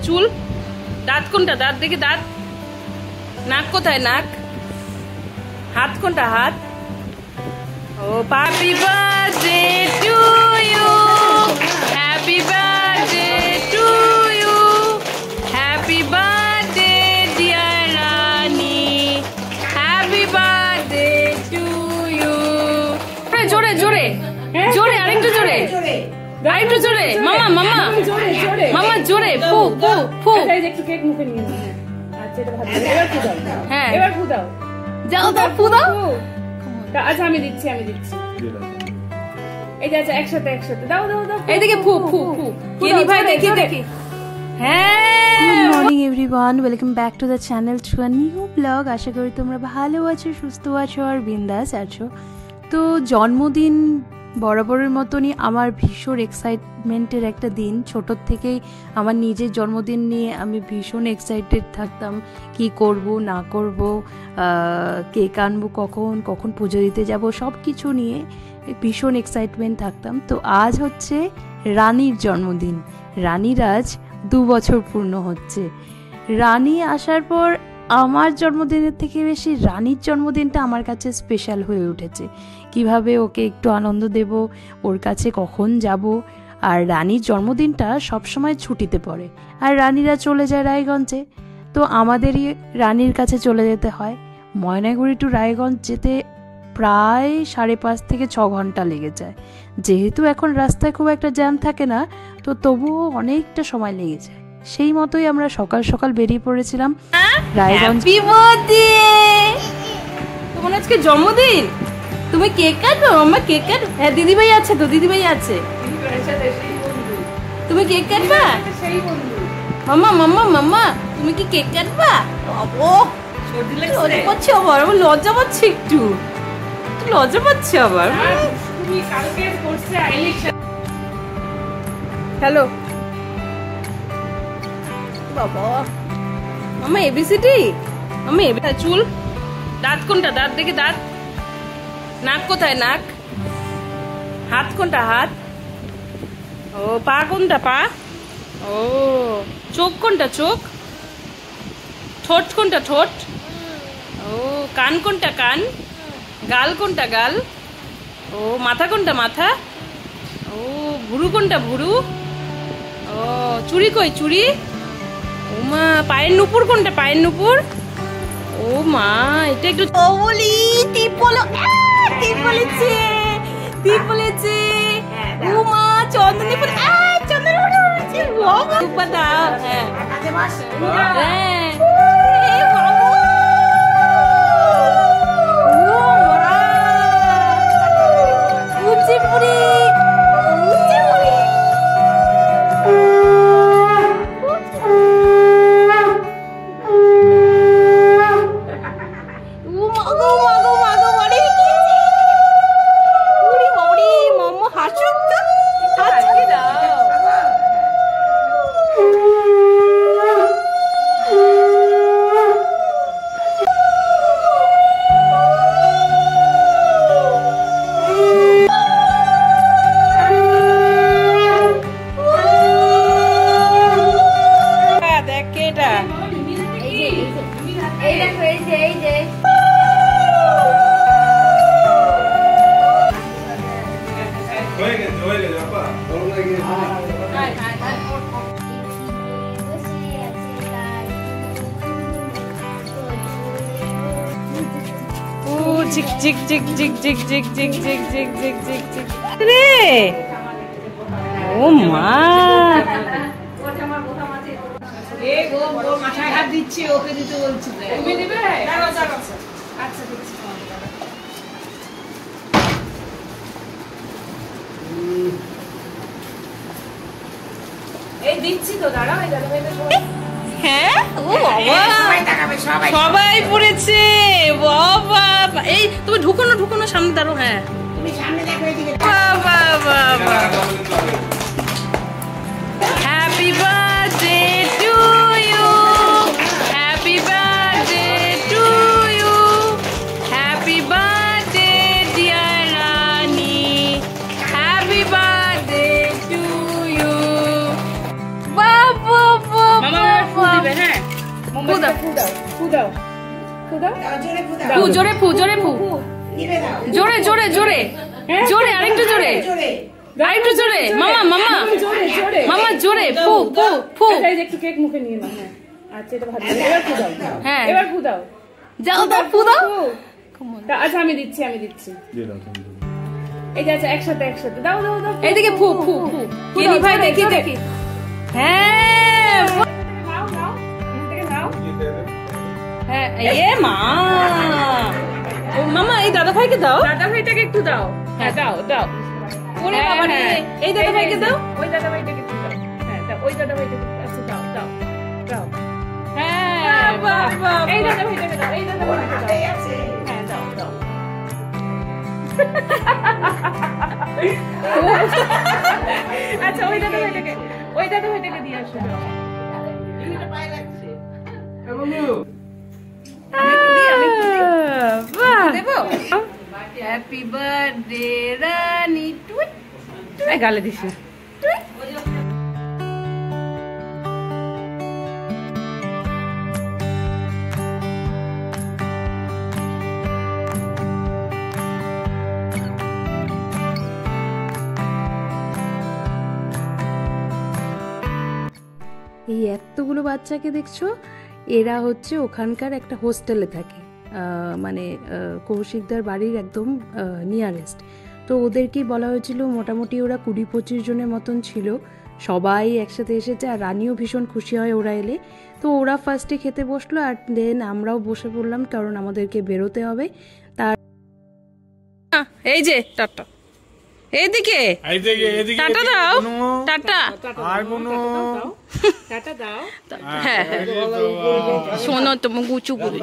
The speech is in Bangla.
চুল দাঁত কোনটা দাঁত দেখি দাঁত নাক কোথায় নাক হাত কোনটা হাত ও happy birthday to you happy birthday to you happy birthday dear Rani happy birthday to you জোরে জোরে জোরে আরেকটু জোরে আরেকটু জোরে মামা মামা মামা জোরে ফু ফু ফু একটু কেক মুখে নিয়ে নাও আচ্ছা এটা ভালো এবার ফু দাও হ্যাঁ এবার ফু দাও যাও দাও ফু দাও আচ্ছা আমি দিচ্ছি এই যে আচ্ছা একসাথে দাও দাও দাও এইদিকে ফু ফু ফু কেনি ভাই দেখি দেখি হ্যাঁ good morning everyone welcome back to the channel to a new blog. আশা করি তোমরা ভালো আছো, সুস্থ আছো আর বিন্দাস আছো। তো জন্মদিন বরাবরের মতনই আমার ভীষণ এক্সাইটমেন্টের একটা দিন। ছোটোর থেকেই আমার নিজের জন্মদিন নিয়ে আমি ভীষণ এক্সাইটেড থাকতাম, কি করব না করব, কেক আনবো কখন পুজো দিতে যাব, সব কিছু নিয়ে ভীষণ এক্সাইটমেন্ট থাকতাম। তো আজ হচ্ছে রানীর জন্মদিন। রানীর আজ 2 বছর পূর্ণ হচ্ছে। রানী আসার পর আমার জন্মদিনের থেকে বেশি রানীর জন্মদিনটা আমার কাছে স্পেশাল হয়ে উঠেছে। কিভাবে ওকে একটু আনন্দ দেব, ওর কাছে কখন যাব। আর রানীর জন্মদিনটা সবসময় ছুটিতে পড়ে, আর রানীরা চলে যায় রায়গঞ্জে। তো আমাদেরই রানীর কাছে চলে যেতে হয়। ময়নাগুড়ি টু রায়গঞ্জ যেতে প্রায় 5.5 থেকে 6 ঘন্টা লেগে যায়। যেহেতু এখন রাস্তায় খুব একটা জ্যাম থাকে না, তো তবুও অনেকটা সময় লেগে যায়। সেই মতোই আমরা সকাল সকাল বেরিয়ে পড়েছিলাম রায়গঞ্জ। হ্যাপি বার্থডে, তোমার আজকে জন্মদিন, তুমি কেক কাটবে? মাম্মা কেক কাট। হ্যাঁ দিদি ভাই আছে তো, দিদি ভাই আছে। তুমি কেক কাটবা? মাম্মা মাম্মা মাম্মা তুমি কি কেক কাটবা? ও লজ্জা পাচ্ছে আবার, আমার লজ্জা পাচ্ছে একটু লজ্জা পাচ্ছে আবার। হ্যালো বাবা, মামা এবিসিডি, মামা চুল দাঁত কোনটা দাঁত দেখি দাঁত নাক কোথায় নাক হাত কোনটা হাত ও পা কোনটা পা ও চোখ কোনটা চোখ ঠোঁট কোনটা ঠোঁট ও কান কোনটা কান গাল কোনটা গাল ও মাথা কোনটা মাথা ও ভুরু কোনটা ভুরু ও চুড়ি কই চুড়ি ও মা পায়ের নুপুর কোনটা পায়ের নুপুর ও মা এটা একটু বলি টিপ বলো টিপ বলেছে টিপ বলেছে ও মা চন্দনে পরে চন্দনে পরে বাবা উপা দাও হ্যাঁ হ্যাঁ এ বাবা ও মা উপচে পড়ে জিক জিক জিক জিক জিক জিক জিক জিক জিক জিক জিক জিক রে ও মা এ গো গো মাথায় হাত দিচ্ছি, ওকে দিতে বলছি। তুমি দিবে? দাঁড়াও দাঁড়াও আচ্ছা দিচ্ছি। এই দিচ্ছি তো, দাঁড়াও। এই দাদা ভাইটা হ্যাঁ ও বাবা সবাই পড়েছে বাবা। এই তুমি ঢুকোনো সামনে দাঁড়ো। হ্যাঁ তুমি সামনে দেখো এদিকে বাবা বাবা। Happy birthday to you happy birthday to you happy birthday dear Rani ফু দাও ফু দাও ফু দাও ফু দাও ফু জোরে ফু জোরে ফু জোরে জোরে জোরে জোরে আরেকটু জোরে আরেকটু জোরে মামা মামা জোরে জোরে মামা জোরে ফু ফু ফু আচ্ছা, এই যে একটু কেক মুখে নিয়ে নাও হ্যাঁ আচ্ছা এটা ভালো এবার ফু দাও হ্যাঁ এবার ফু দাও যাও দাও ফু দাও আচ্ছা আমি দিচ্ছি এই যে আচ্ছা একসাথে একসাথে দাও দাও দাও এইদিকে ফু ফু ফু কেনি ভাই দেখি দেখি হ্যাঁ নাও নাও থেকে নাও হ্যাঁ এ মা ও মামা এই দাদা ভাইকে দাও দাদা ভাইটাকে একটু দাও হ্যাঁ দাও দাও ওরে বাবা রে এই দাদা ভাইকে দাও ওই দাদা ভাইটাকে একটু দাও হ্যাঁ দাও ওই দাদা ভাইটাকে আচ্ছা দাও দাও দাও হ্যাঁ বাবা এই দাদা ভাইটাকে দাও এই দাদা ভাইটাকে দাও হ্যাঁ দাও দাও আচ্ছা ওই দাদা ভাইটাকে দিয়ে আসো হ্যাপি বার্থডে রানী টুইট এই গালে দিস না এই এতগুলো বাচ্চাকে দেখছো, এরা হচ্ছে ওখানকার একটা হোস্টেলে থাকে, মানে কৌশিকদার বাড়ির একদম নিয়ারেস্ট। তো ওদেরকেই বলা হয়েছিল, মোটামুটি ওরা 20-25 জনের মতন ছিল, সবাই একসাথে এসেছে। আর রানীও ভীষণ খুশি হয় ওরা এলে। তো ওরা ফার্স্টে খেতে বসলো, আর দেন আমরাও বসে পড়লাম, কারণ আমাদেরকে বেরোতে হবে। তার এই যে টাটা এইদিকে টাটা দাও টাটা টাটা দাও হ্যাঁ হ্যাঁ শোনো তুমি গুচু গুলি